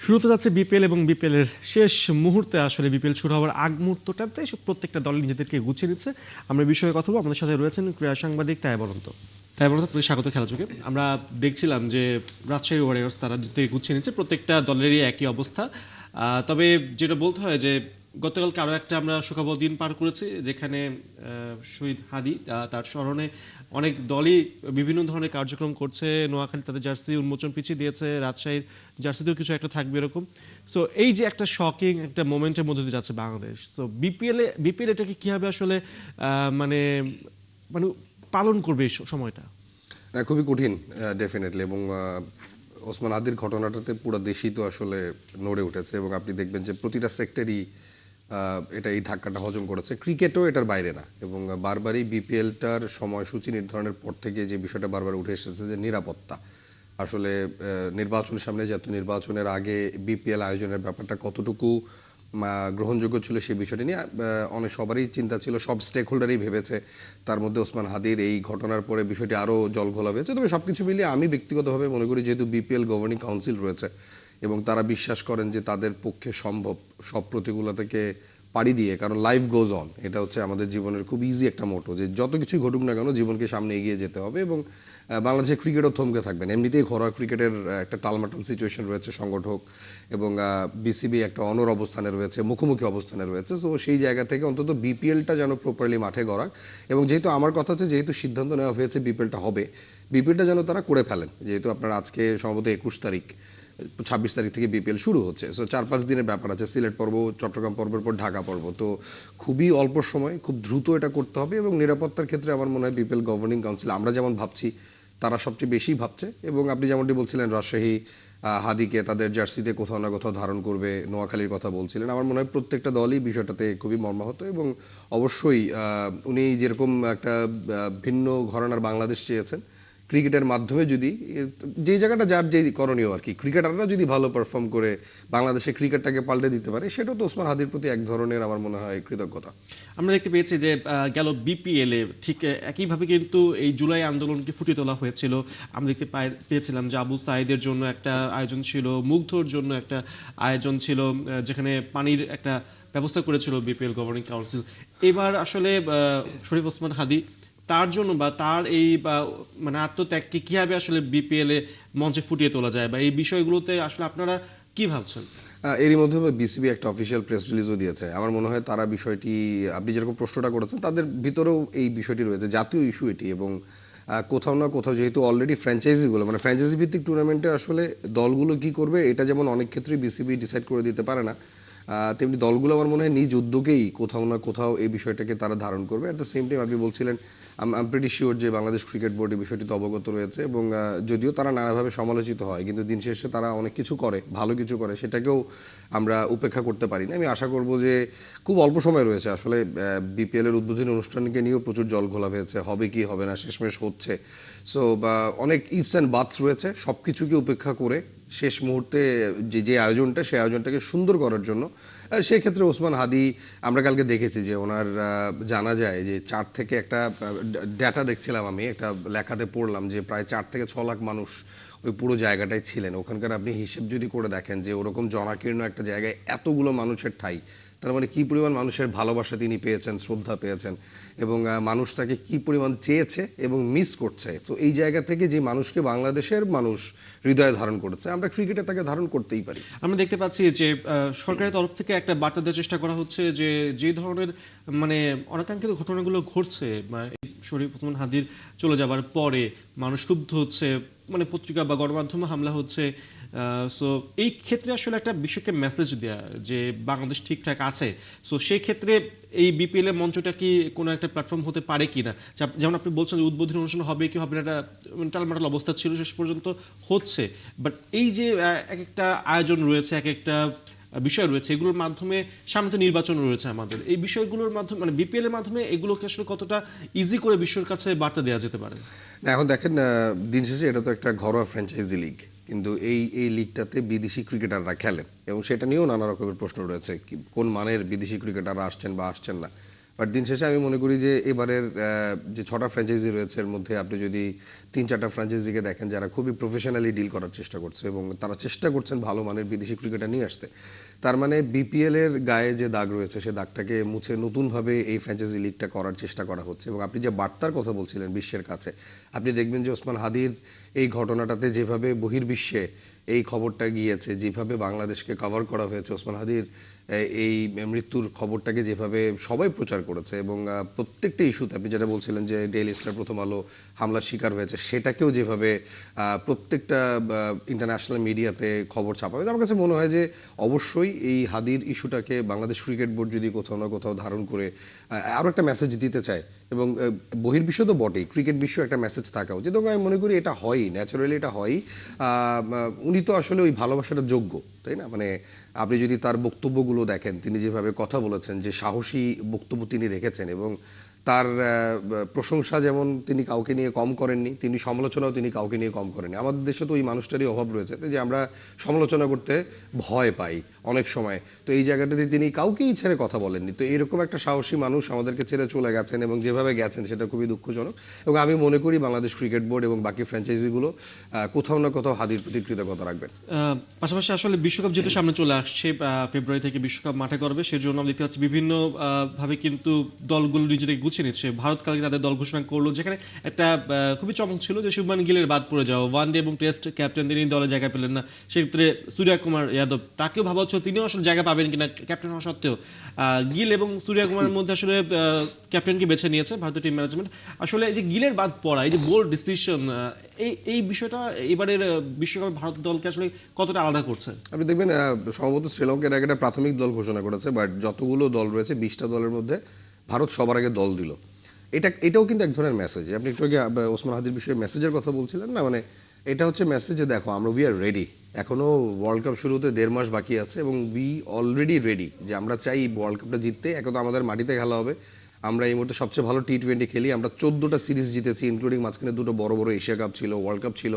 শুরুতে যাচ্ছে বিপিএল এবং বিপিএল এর শেষ মুহূর্তে আসলে বিপিএল শুরু হওয়ার আগ মুহূর্তটাতে প্রত্যেকটা দল নিজেদেরকে গুছিয়ে নিচ্ছে। আমরা এই বিষয়ে কথা বলবো। আমাদের সাথে রয়েছেন ক্রীড়া সাংবাদিক তাই বলন্ত আপনাদের স্বাগত খেলা যুগে। আমরা দেখছিলাম যে রাজশাহী ওয়ারিয়র্স তারা নিজেদেরকে গুছিয়ে নিচ্ছে, প্রত্যেকটা দলেরই একই অবস্থা। তবে যেটা বলতে হয় যে গতকালকে আরও একটা আমরা শোকাবহ দিন পার করেছি, যেখানে শহীদ হাদি তার স্মরণে অনেক দলই বিভিন্ন ধরনের কার্যক্রম করছে। নোয়াখালী তাদের জার্সি উন্মোচন পিছিয়ে দিয়েছে, রাজশাহীর জার্সিতেও কিছু একটা থাকবে এরকম। সো এই যে একটা শকিং একটা মোমেন্টের মধ্যে দিয়ে যাচ্ছে বাংলাদেশ, সো বিপিএল এটাকে কীভাবে আসলে মানে মানে পালন করবে এই সময়টা? খুবই কঠিন ডেফিনেটলি। এবং ওসমান আদির ঘটনাটাতে পুরো দেশই তো আসলে নড়ে উঠেছে এবং আপনি দেখবেন যে প্রতিটা সেক্টরই এটা এই ধাক্কাটা হজম করেছে। ক্রিকেটও এটার বাইরে না। এবং বারবারই বিপিএলটার সময়সূচি নির্ধারণের পর থেকে যে বিষয়টা বারবার উঠে এসেছে যে নিরাপত্তা, আসলে নির্বাচনের সামনে যেহেতু নির্বাচনের আগে বিপিএল আয়োজনের ব্যাপারটা কতটুকু গ্রহণযোগ্য ছিল সেই বিষয়টি নিয়ে অনেক সবারই চিন্তা ছিল, সব স্টেক হোল্ডারই ভেবেছে। তার মধ্যে ওসমান হাদির এই ঘটনার পরে বিষয়টি আরও জলঘোলা হয়েছে। তবে সব কিছু মিলিয়ে আমি ব্যক্তিগতভাবে মনে করি, যেহেতু বিপিএল গভর্নিং কাউন্সিল রয়েছে এবং তারা বিশ্বাস করেন যে তাদের পক্ষে সম্ভব সব প্রতিকূলতাকে পাড়ি দিয়ে, কারণ লাইফ গোজ অন, এটা হচ্ছে আমাদের জীবনের খুব ইজি একটা মোটো, যে যত কিছুই ঘটুক না কেন জীবনকে সামনে এগিয়ে যেতে হবে। এবং বাংলাদেশের ক্রিকেটও থমকে থাকবেন। এমনিতেই ঘরোয়া ক্রিকেটের একটা টালমাটাল সিচুয়েশন রয়েছে সংগঠক এবং বিসিবি একটা অনর অবস্থানে রয়েছে, মুখোমুখি অবস্থানে রয়েছে। সো সেই জায়গা থেকে অন্তত বিপিএলটা যেন প্রপারলি মাঠে গড়াক। এবং যেহেতু আমার কথা হচ্ছে, যেহেতু সিদ্ধান্ত নেওয়া হয়েছে বিপিএলটা হবে, বিপিএলটা যেন তারা করে ফেলেন। যেহেতু আপনার আজকে সম্ভবত 21 তারিখ, 26 তারিখ থেকে বিপিএল শুরু হচ্ছে। সো 4-5 দিনের ব্যাপার আছে। সিলেট পর্ব, চট্টগ্রাম পর্বের পর ঢাকা পর্ব, তো খুবই অল্প সময়, খুব দ্রুত এটা করতে হবে। এবং নিরাপত্তার ক্ষেত্রে আমার মনে হয় বিপিএল গভর্নিং কাউন্সিল আমরা যেমন ভাবছি তারা সবচেয়ে বেশি ভাবছে। এবং আপনি যেমনটি বলছিলেন রাজশাহী হাদিকে তাদের জার্সিতে কোথাও না কোথাও ধারণ করবে, নোয়াখালীর কথা বলছিলেন, আমার মনে হয় প্রত্যেকটা দলই বিষয়টাতে খুবই মর্মাহত। এবং অবশ্যই উনি যেরকম একটা ভিন্ন ঘরানার বাংলাদেশ চেয়েছেন, ক্রিকেটের মাধ্যমে যদি যে জায়গাটা যার যে করণীয় আর কি, ক্রিকেটাররা যদি ভালো পারফর্ম করে বাংলাদেশে ক্রিকেটটাকে পাল্টে দিতে পারে, সেটাও তো ওসমান হাদির প্রতি এক ধরনের আমার মনে হয় কৃতজ্ঞতা। আমরা দেখতে পেয়েছি যে গেল বিপিএল এ ঠিক একইভাবে কিন্তু এই জুলাই আন্দোলনকে ফুটিয়ে তোলা হয়েছিল। আমরা দেখতে পেয়েছিলাম যে আবু সাঈদের জন্য একটা আয়োজন ছিল, মুগ্ধর জন্য একটা আয়োজন ছিল, যেখানে পানির একটা ব্যবস্থা করেছিল বিপিএল গভর্নিং কাউন্সিল। এবার আসলে শরীফ ওসমান হাদি তার জন্য বা তার এই মানে আত্মত্যাগকে কীভাবে আসলে বিপিএল এ মঞ্চে ফুটিয়ে তোলা যায়, বা এই বিষয়গুলোতে আসলে আপনারা কি ভাবছেন? এরই মধ্যে বিসিবি একটা অফিসিয়াল প্রেস রিলিজও দিয়েছে। আমার মনে হয় তারা বিষয়টি, আপনি যেরকম প্রশ্নটা করেছেন, তাদের ভিতরেও এই বিষয়টি রয়েছে, জাতীয় ইস্যু এটি। এবং কোথাও না কোথাও যেহেতু অলরেডি ফ্র্যাঞ্চাইজিগুলো, মানে ফ্র্যাঞ্চাইজি ভিত্তিক টুর্নামেন্টে আসলে দলগুলো কি করবে এটা যেমন অনেক ক্ষেত্রেই বিসিবি ডিসাইড করে দিতে পারে না, তেমনি দলগুলো আমার মনে হয় নিজ উদ্যোগেই কোথাও না কোথাও এই বিষয়টাকে তারা ধারণ করবে। অ্যাট দ্য সেম টাইম আপনি বলছিলেন, আম প্রিটি শিওর যে বাংলাদেশ ক্রিকেট বোর্ড এই বিষয়টিতে অবগত রয়েছে। এবং যদিও তারা নানাভাবে সমালোচিত হয়, কিন্তু দিন শেষে তারা অনেক কিছু করে, ভালো কিছু করে, সেটাকেও আমরা উপেক্ষা করতে পারি না। আমি আশা করব যে খুব অল্প সময় রয়েছে। আসলে বিপিএলের উদ্বোধনী অনুষ্ঠানকে নিয়েও প্রচুর জল ঘোলা হয়েছে, হবে কি হবে না, শেষমেশ হচ্ছে। সো অনেক ইফস অ্যান্ড বাটস রয়েছে। সব কিছুকে উপেক্ষা করে শেষ মুহূর্তে যে আয়োজনটা, সেই আয়োজনটাকে সুন্দর করার জন্য সেক্ষেত্রে ওসমান হাদি, আমরা কালকে দেখেছি যে ওনার জানা যায় যে 4 থেকে একটা ডেটা দেখছিলাম, আমি একটা লেখাতে পড়লাম যে প্রায় 4 থেকে 6 লাখ মানুষ ওই পুরো জায়গাটায় ছিলেন। ওখানকার আপনি হিসেব যদি করে দেখেন যে ওরকম জনাকীর্ণ একটা জায়গায় এতগুলো মানুষের ঠাঁই, তার মানে কী পরিমাণ মানুষের ভালোবাসা তিনি পেয়েছেন, শ্রদ্ধা পেয়েছেন, এবং মানুষ তাকে কী পরিমাণ চেয়েছে এবং মিস করছে। তো এই জায়গা থেকে যে মানুষকে বাংলাদেশের মানুষ হৃদয়ে ধারণ করেছে, আমরা ক্রিকেটে তাকে ধারণ করতেই পারি। আমরা দেখতে পাচ্ছি যে সরকারের তরফ থেকে একটা বার্তা দেওয়ার চেষ্টা করা হচ্ছে যে যে ধরনের মানে অনাকাঙ্ক্ষিত ঘটনাগুলো ঘটছে, শরীফ ওসমান হাদির চলে যাবার পরে মানুষ ক্ষুব্ধ হচ্ছে, মানে পত্রিকা বা গণমাধ্যমে হামলা হচ্ছে। সো এই ক্ষেত্রে আসলে একটা বিশ্বকে মেসেজ দেয়া যে বাংলাদেশ ঠিকঠাক আছে। সো সেই ক্ষেত্রে এই বিপিএল এর মঞ্চটা কি কোনো একটা প্ল্যাটফর্ম হতে পারে কি না? যেমন আপনি বলছেন যে উদ্বোধনী অনুষ্ঠান হবে কি হবে না, একটা টালমাটাল অবস্থা ছিল, শেষ পর্যন্ত হচ্ছে। বাট এই যে এক একটা আয়োজন রয়েছে, এক একটা বিষয় রয়েছে, এগুলোর মাধ্যমে সামনে তো নির্বাচন রয়েছে আমাদের, এই বিষয়গুলোর মাধ্যমে মানে বিপিএল এর মাধ্যমে এগুলোকে আসলে কতটা ইজি করে বিশ্বের কাছে বার্তা দেওয়া যেতে পারে? না, এখন দেখেন, দিন শেষে এটা তো একটা ঘরোয়া ফ্র্যাঞ্চাইজি লিগ, কিন্তু এই লিগটাতে বিদেশি ক্রিকেটাররা খেলেন এবং সেটা নিয়েও নানা রকমের প্রশ্ন রয়েছে, কোন মানের বিদেশি ক্রিকেটাররা আসছেন বা আসছেন না। বাট দিন শেষে আমি মনে করি যে এবারের যে 6টা ফ্র্যাঞ্চাইজি রয়েছে এর মধ্যে আপনি যদি 3-4টা ফ্র্যাঞ্চাইজিকে দেখেন যারা খুবই প্রফেশনালি ডিল করার চেষ্টা করছে এবং তারা চেষ্টা করছেন ভালো মানের বিদেশি ক্রিকেটার নিয়ে আসতে, তার মানে বিপিএল এর গায়ে যে দাগ রয়েছে সে দাগটাকে মুছে নতুনভাবে এই ফ্র্যাঞ্চাইজি লিগটা করার চেষ্টা করা হচ্ছে। এবং আপনি যে বার্তার কথা বলছিলেন বিশ্বের কাছে, আপনি দেখবেন যে ওসমান হাদির এই ঘটনাটাতে যেভাবে বহির্বিশ্বে এই খবরটা গিয়েছে, যেভাবে বাংলাদেশকে কভার করা হয়েছে, ওসমান হাদির এই মৃত্যুর খবরটাকে যেভাবে সবাই প্রচার করেছে এবং প্রত্যেকটা ইস্যুতে আপনি যেটা বলছিলেন যে ডেইলি স্টার, প্রথম আলো হামলার শিকার হয়েছে, সেটাকেও যেভাবে প্রত্যেকটা ইন্টারন্যাশনাল মিডিয়াতে খবর ছাপা হয়েছে, আমার কাছে মনে হয় যে অবশ্যই এই হাদির ইস্যুটাকে বাংলাদেশ ক্রিকেট বোর্ড যদি কোথাও না কোথাও ধারণ করে আরও একটা মেসেজ দিতে চায়, এবং বহির্বিশ্ব তো বটেই, ক্রিকেট বিশ্ব একটা মেসেজ থাকা উচিত, এবং আমি মনে করি এটা হয়ই, ন্যাচারালি এটা হয়ই। উনি তো আসলে ওই ভালোবাসাটা যোগ্য, তাই না? মানে আপনি যদি তার বক্তব্যগুলো দেখেন, তিনি যেভাবে কথা বলেছেন, যে সাহসী বক্তব্য তিনি রেখেছেন, এবং তার প্রশংসা যেমন তিনি কাউকে নিয়ে কম করেননি, তিনি সমালোচনাও তিনি কাউকে নিয়ে কম করেননি। আমাদের দেশে তো ওই মানুষটারই অভাব রয়েছে যে আমরা সমালোচনা করতে ভয় পাই অনেক সময়, তো এই জায়গাটাতে তিনি কাউকেই ছেড়ে কথা বলেননি। তো এরকম একটা সাহসী মানুষ আমাদেরকে ছেড়ে চলে গেছেন, এবং যেভাবে গেছেন সেটা খুবই দুঃখজনক। এবং আমি মনে করি বাংলাদেশ ক্রিকেট বোর্ড এবং বাকি ফ্র্যাঞ্চাইজিগুলো কোথাও না কোথাও হাদির প্রতি কৃতজ্ঞতা রাখবেন। পাশাপাশি আসলে বিশ্বকাপ যেহেতু সামনে চলে আসছে, ফেব্রুয়ারি থেকে বিশ্বকাপ মাঠে করবে, সেজন্য আমরা দেখতে পাচ্ছি বিভিন্ন ভাবে কিন্তু দলগুলো নিজেদের গুছিয়ে নিচ্ছে। ভারত কালকে তাদের দল ঘোষণা করলো, যেখানে একটা খুবই চমক ছিল যে শুভমান গিলের বাদ পড়ে যাওয়া, ওয়ানডে এবং টেস্ট ক্যাপ্টেন তিনি দলে জায়গা পেলেন না। সেক্ষেত্রে সূর্য কুমার যাদব, তাকেও ভাবা হচ্ছে তিনিও আসলে জায়গা পাবেন কিনা ক্যাপ্টেন হওয়া সত্ত্বেও। গিল এবং সূর্য কুমারের মধ্যে আসলে ক্যাপ্টেনকে বেছে নিয়েছে ভারতীয় টিম ম্যানেজমেন্ট। আসলে এই যে গিলের বাদ পড়া, এই যে বোল্ড ডিসিশন, এই বিষয়টা এবারের বিশ্বকাপে ভারত দলকে আসলে কতটা আলাদা করছে? আপনি দেখবেন সম্ভবত শ্রীলঙ্কার আগে একটা প্রাথমিক দল ঘোষণা করেছে, বাট যতগুলো দল রয়েছে 20টা দলের মধ্যে ভারত সবার আগে দল দিল। এটাও কিন্তু এক ধরনের মেসেজ। আপনি একটু আগে ওসমান হাদির বিষয়ে মেসেজের কথা বলছিলেন না, মানে এটা হচ্ছে মেসেজ যে দেখো আমরা উই আর রেডি, এখনও ওয়ার্ল্ড কাপ শুরু হতে 1.5 মাস বাকি আছে, এবং উই অলরেডি রেডি, যে আমরা চাই ওয়ার্ল্ড কাপটা জিততে। এখন তো আমাদের মাটিতে খেলা হবে, আমরা এই মুহূর্তে সবচেয়ে ভালো টি-20 খেলি, আমরা 14টা সিরিজ জিতেছি, ইনক্লুডিং মাঝখানে 2টো বড় বড় এশিয়া কাপ ছিল, ওয়ার্ল্ড কাপ ছিল।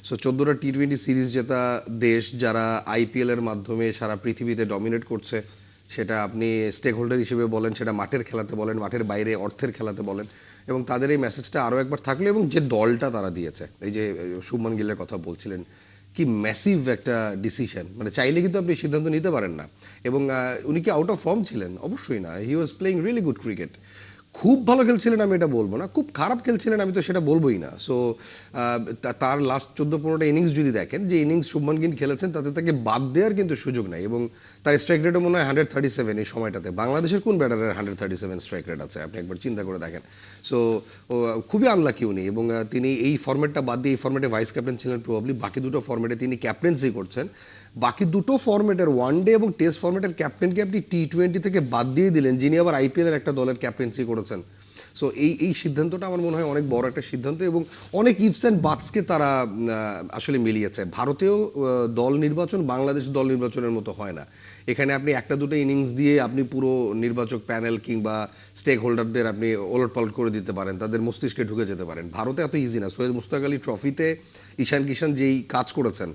সো 14টা টি-20 সিরিজ জেতা দেশ, যারা আইপিএল এর মাধ্যমে সারা পৃথিবীতে ডমিনেট করছে, সেটা আপনি স্টেক হোল্ডার হিসেবে বলেন, সেটা মাঠের খেলাতে বলেন, মাঠের বাইরে অর্থের খেলাতে বলেন, এবং তাদের এই মেসেজটা আরও একবার থাকলো। এবং যে দলটা তারা দিয়েছে, এই যে শুভমান গিলের কথা বলছিলেন, কি ম্যাসিভ একটা ডিসিশন, মানে চাইলে কিন্তু আপনি সিদ্ধান্ত নিতে পারেন না। এবং উনি কি আউট অফ ফর্ম ছিলেন? অবশ্যই না, he was playing really good cricket. খুব ভালো খেলছিলেন আমি এটা বলবো না, খুব খারাপ খেলছিলেন আমি তো সেটা বলবোই না। সো তার লাস্ট 14-15টা ইনিংস যদি দেখেন, যে ইনিংস শুভমান গিল খেলেছেন, তাতে তাকে বাদ দেওয়ার কিন্তু সুযোগ নাই। এবং তার স্ট্রাইক রেটও মনে হয় 137 এই সময়টাতে। বাংলাদেশের কোন ব্যাটারের 137 স্ট্রাইক রেট আছে আপনি একবার চিন্তা করে দেখেন। সো খুবই আনলাকি উনি, এবং তিনি এই ফর্মেটটা বাদ দিয়ে এই ফর্মেটে ভাইস ক্যাপ্টেন ছিলেন প্রবাবলি, বাকি দুটো ফর্মেটে তিনি ক্যাপ্টেন্সি করছেন। বাকি দুটো ফর্মেটের ওয়ানডে এবং টেস্ট ফর্মেটের ক্যাপ্টেনকে আপনি টি-20 থেকে বাদ দিয়ে দিলেন, যিনি আবার আইপিএলের একটা দলের ক্যাপ্টেন্সি করেছেন। সো এই সিদ্ধান্তটা আমার মনে হয় অনেক বড় একটা সিদ্ধান্ত, এবং অনেক ইফস অ্যান্ড বাটসকে তারা আসলে মিলিয়েছে। ভারতেও দল নির্বাচন বাংলাদেশ দল নির্বাচনের মতো হয় না। এখানে আপনি একটা দুটো ইনিংস দিয়ে আপনি পুরো নির্বাচক প্যানেল কিংবা স্টেক হোল্ডারদের আপনি ওলটপালট করে দিতে পারেন, তাদের মস্তিষ্কে ঢুকে যেতে পারেন। ভারতে এত ইজি না। সৈয়দ মুশতাক আলী ট্রফিতে ঈশান কিষান যেই কাজ করেছেন,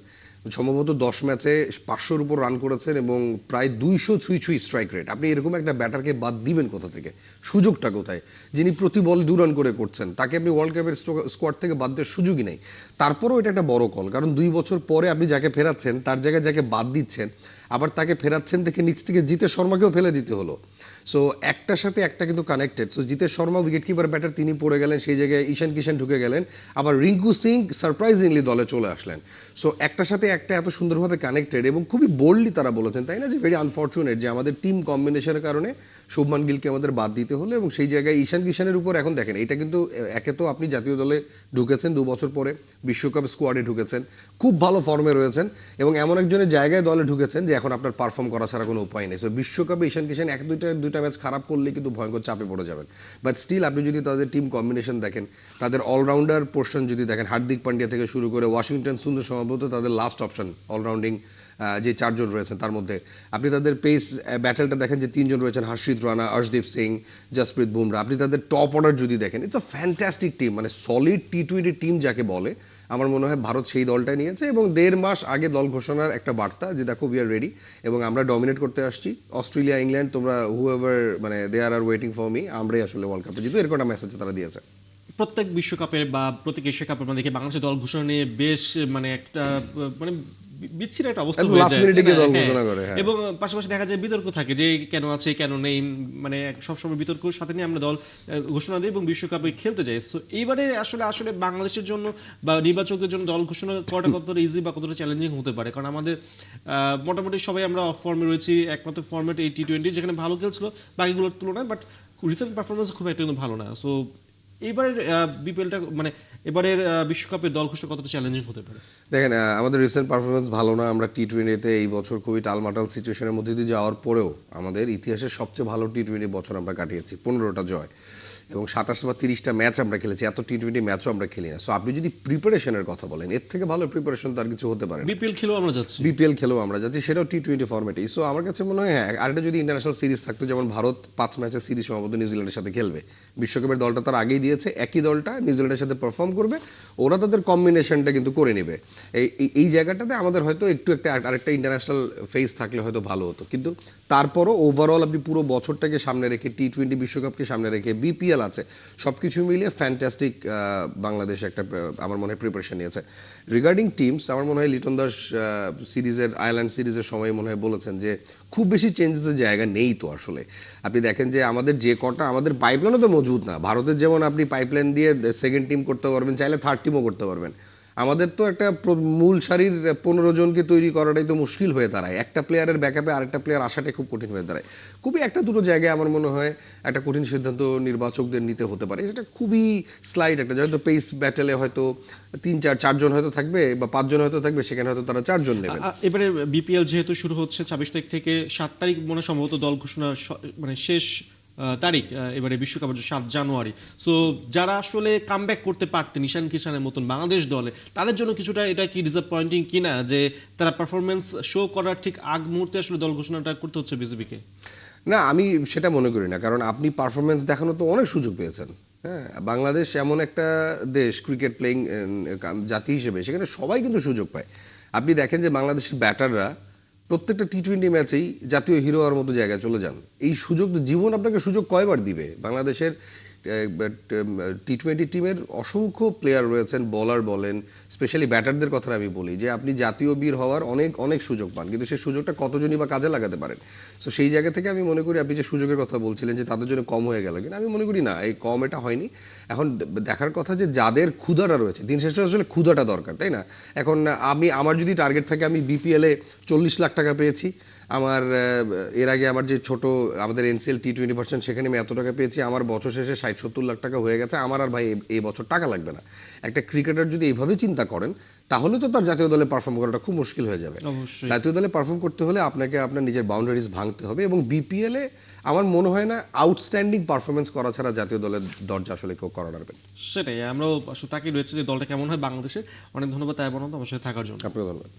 সম্ভবত 10 ম্যাচে 500-র উপর রান করেছেন এবং প্রায় 200 ছুঁই স্ট্রাইক রেট। আপনি এরকম একটা ব্যাটারকে বাদ দিবেন কোথা থেকে? সুযোগটা কোথায়? যিনি প্রতি বল 2 রান করে করছেন, তাকে আপনি ওয়ার্ল্ড কাপের স্কোয়াড থেকে বাদ দেওয়ার সুযোগই নেই। তারপরেও এটা একটা বড় কল, কারণ 2 বছর পরে আপনি যাকে ফেরাচ্ছেন, তার জায়গায় যাকে বাদ দিচ্ছেন, আবার তাকে ফেরাচ্ছেন দেখে নিচ থেকে জিতেশ শর্মাকেও ফেলে দিতে হলো। সো একটার সাথে একটা কিন্তু connected. So Jitesh Sharma wicket keeper batter, তিনি পড়ে গেলেন, সেই জায়গায় ঈশান কিষান ঢুকে গেলেন, আবার রিঙ্কু সিং সারপ্রাইজিংলি দলে চলে আসলেন। সো একটার সাথে একটা এত সুন্দরভাবে কানেক্টেড, এবং খুবই বোল্ডলি তারা বলেছেন, তাই না, যে ভেরি আনফর্চুনেট যে আমাদের টিম কম্বিনেশনের কারণে শুভমান গিলকে আমাদের বাদ দিতে হলো। এবং সেই জায়গায় ঈশান কিষানের উপর এখন দেখেন, এটা কিন্তু একে তো আপনি জাতীয় দলে ঢুকেছেন 2 বছর পরে, বিশ্বকাপ স্কোয়াডে ঢুকেছেন, খুব ভালো ফর্মে রয়েছেন, এবং এমন একজনের জায়গায় দলে ঢুকেছেন যে এখন আপনার পারফর্ম করা ছাড়া কোনো উপায় নেই। সো বিশ্বকাপে ঈশান কিষান দুইটা ম্যাচ খারাপ করলে কিন্তু ভয়ঙ্কর চাপে পড়ে যাবেন। বাট স্টিল আপনি যদি তাদের টিম কম্বিনেশন দেখেন, তাদের অলরাউন্ডার পোর্শন যদি দেখেন, হার্দিক পান্ডিয়া থেকে শুরু করে ওয়াশিংটন সুন্দর সম্ভবত তাদের লাস্ট অপশন অলরাউন্ডিং যে 4 জন রয়েছেন, তার মধ্যে আপনি তাদের পেস ব্যাটেলটা দেখেন যে 3 জন রয়েছেন, হর্ষিত রানা, অর্শদীপ সিং, জসপ্রীত বুমরা। আপনি তাদের টপ অর্ডার যদি দেখেন, ইটস আ ফ্যান্টাস্টিক টিম, মানে সলিড টি-20 টিম যাকে বলে, আমার মনে হয় ভারত সেই দলটাই নিয়েছে এবং 1.5 মাস আগে দল ঘোষণার একটা বার্তা যে দেখো উই আর রেডি এবং আমরা ডমিনেট করতে আসছি, অস্ট্রেলিয়া ইংল্যান্ড তোমরা হুএভার মানে দে আর ওয়েটিং ফর মি, আমরাই আসলে ওয়ার্ল্ড কাপে জিতবো, এরকম একটা মেসেজ তারা দিয়েছে। প্রত্যেক বিশ্বকাপের বা প্রত্যেক এশিয়া কাপের মানে দেখি বাংলাদেশের দল ঘোষণা নিয়ে বেশ মানে একটা মানে বিচ্ছিন্ন একটা অবস্থা একদম হয়ে last যায়, minute-এ তাই গিয়ে না? দল হ্যাঁ। ঘোষণা করে, হ্যাঁ। এবং পাশাপাশি দেখা যায় বিতর্ক থাকে যে কেন আছে কেন নেই, মানে সবসময় বিতর্কের সাথে নিয়ে আমরা দল ঘোষণা দিই এবং বিশ্বকাপে খেলতে যাই। সো এইবারে আসলে আসলে বাংলাদেশের জন্য বা নির্বাচকদের জন্য দল ঘোষণা করাটা কতটা ইজি বা কতটা চ্যালেঞ্জিং হতে পারে, কারণ আমাদের মোটামুটি সবাই আমরা অফ ফর্মে রয়েছি, একমাত্র ফর্মেট এই টি-20 যেখানে ভালো খেলছিল বাকিগুলোর তুলনায়, বাট রিসেন্ট পারফরমেন্স খুব একটা কিন্তু ভালো না। সো এইবারের বিপিএলটা মানে এবারের বিশ্বকাপের দল ঘোষণা কতটা চ্যালেঞ্জিং হতে পারে? দেখেন আমাদের রিসেন্ট পারফরমেন্স ভালো না, আমরা টি-20-তে এই বছর খুবই টালমাটাল সিচুয়েশনের মধ্যে দিয়ে যাওয়ার পরেও আমাদের ইতিহাসের সবচেয়ে ভালো টি-20 বছর আমরা কাটিয়েছি, 15টা জয় এবং 27 বা 30টা ম্যাচ আমরা খেলেছি, এত টি-20 ম্যাচও আমরা খেলি না। সো আপনি যদি প্রিপারেশনের কথা বলেন, এর থেকে ভালো প্রিপারেশন তো আর কিছু হতে পারে না। বিপিএল খেলেও আমরা যাচ্ছি। বিপিএল খেলেও আমরা যাচ্ছি, সেটাও টি-20 ফরম্যাটেই। সো আমার কাছে মনে হয় হ্যাঁ, আরেকটা যদি ইন্টারন্যাশনাল সিরিজ থাকতো, যেমন ভারত 5 ম্যাচের সিরিজ সম্ভবত নিউজিল্যান্ডের সাথে খেলবে, বিশ্বকাপের দলটা তার আগেই দিয়েছে, একই দলটা নিউজিল্যান্ডের সাথে পারফর্ম করবে, ওরা তাদের কম্বিনেশনটা কিন্তু করে নেবে। এই জায়গাটাতে আমাদের হয়তো একটু একটা আরেকটা ইন্টারন্যাশনাল ফেজ থাকলে হয়তো ভালো হতো, কিন্তু তারপরও ওভারঅল আপনি পুরো বছরটাকে সামনে রেখে, টি-20 বিশ্বকাপকে সামনে রেখে, বিপিএল আছে, সব কিছু মিলিয়ে ফ্যান্টাস্টিক বাংলাদেশ একটা আমার মনে হয় প্রিপারেশন নিয়েছে। রিগার্ডিং টিমস, আমার মনে হয় লিটন দাস সিরিজের আয়ারল্যান্ড সিরিজের সময় মনে হয় বলেছেন যে খুব বেশি চেঞ্জেসের জায়গা নেই। তো আসলে আপনি দেখেন যে আমাদের যে কটা, আমাদের পাইপলাইনও তো মজবুত না। ভারতের যেমন আপনি পাইপলাইন দিয়ে সেকেন্ড টিম করতে পারবেন, চাইলে থার্ড টিমও করতে পারবেন। আমাদের তো একটা মূল সারির 15 জনকে তৈরি করাটাই তো মুশকিল হয়ে দাঁড়ায়, একটা প্লেয়ারের ব্যাকআপে আরেকটা প্লেয়ার আসাটাই খুব কঠিন হয়ে দাঁড়ায়। খুবই একটা দুটো জায়গায় আমার মনে হয় একটা কঠিন সিদ্ধান্ত নির্বাচকদের নিতে হতে পারে, সেটা খুবই স্লাইড একটা, হয়তো পেস ব্যাটেলে হয়তো 3-4 জন হয়তো থাকবে বা 5 জন হয়তো থাকবে, সেখানে হয়তো তারা 4 জন নেবে। এবারে বিপিএল যেহেতু শুরু হচ্ছে 26 তারিখ থেকে 7 তারিখ মনে হয় সম্ভবত দল ঘোষণার মানে শেষ তারিখ, এবারে বিশ্বকাপের 7 জানুয়ারি। সো যারা আসলে কামব্যাক করতে পারতেন ঈশান কিষানের মতন বাংলাদেশ দলে, তাদের জন্য কিছুটা এটা কি ডিসঅ্যাপয়েন্টিং কিনা যে তারা পারফরমেন্স শো করার ঠিক আগ মুহূর্তে আসলে দল ঘোষণাটা করতে হচ্ছে বিসিবিকে? না, আমি সেটা মনে করি না, কারণ আপনি পারফরমেন্স দেখানো তো অনেক সুযোগ পেয়েছেন। হ্যাঁ, বাংলাদেশ এমন একটা দেশ, ক্রিকেট প্লেয়িং জাতি হিসেবে সেখানে সবাই কিন্তু সুযোগ পায়। আপনি দেখেন যে বাংলাদেশের ব্যাটাররা প্রত্যেকটা টি-20 ম্যাচেই জাতীয় হিরো হওয়ার মতো জায়গায় চলে যান। এই সুযোগ, জীবন আপনাকে সুযোগ কয়বার দিবে? বাংলাদেশের টি-20 টিমের অসংখ্য প্লেয়ার রয়েছেন, বোলার বলেন, স্পেশালি ব্যাটারদের কথা আমি বলি, যে আপনি জাতীয় বীর হওয়ার অনেক অনেক সুযোগ পান, কিন্তু সেই সুযোগটা কতজনই বা কাজে লাগাতে পারেন? সো সেই জায়গা থেকে আমি মনে করি আপনি যে সুযোগের কথা বলছিলেন যে তাদের জন্য কম হয়ে গেল, কিন্তু আমি মনে করি না, এই কম এটা হয়নি। এখন দেখার কথা যে যাদের ক্ষুধাটা রয়েছে, দিন শেষে আসলে ক্ষুধাটা দরকার, তাই না? এখন আমার যদি টার্গেট থাকে, আমি বিপিএলে 40 লাখ টাকা পেয়েছি, আমার এর আগে আমার যে ছোট আমাদের এনসিএল টি-20 ভার্সন, সেখানে আমি এত টাকা পেয়েছি, আমার বছর শেষে 60-70 লাখ টাকা হয়ে গেছে, আমার আর ভাই এই বছর টাকা লাগবে না। একটা ক্রিকেটার যদি এইভাবে চিন্তা করেন, তাহলে তো তার জাতীয় দলে পারফর্ম করাটা খুব মুশকিল হয়ে যাবে। অবশ্যই। জাতীয় দলে পারফর্ম করতে হলে আপনাকে আপনার নিজের বাউন্ডারিজ ভাঙতে হবে, এবং বিপিএলে আমার মনে হয় না আউটস্ট্যান্ডিং পারফরমেন্স করা ছাড়া জাতীয় দলের দরজা আসলে কেউ করা পারবে। সেটাই আমরাও আসলে তাকিয়ে রয়েছে যে দলটা কেমন হয় বাংলাদেশের। অনেক ধন্যবাদ তাই বলুন আমার সাথে থাকার জন্য। আপনাকে ধন্যবাদ।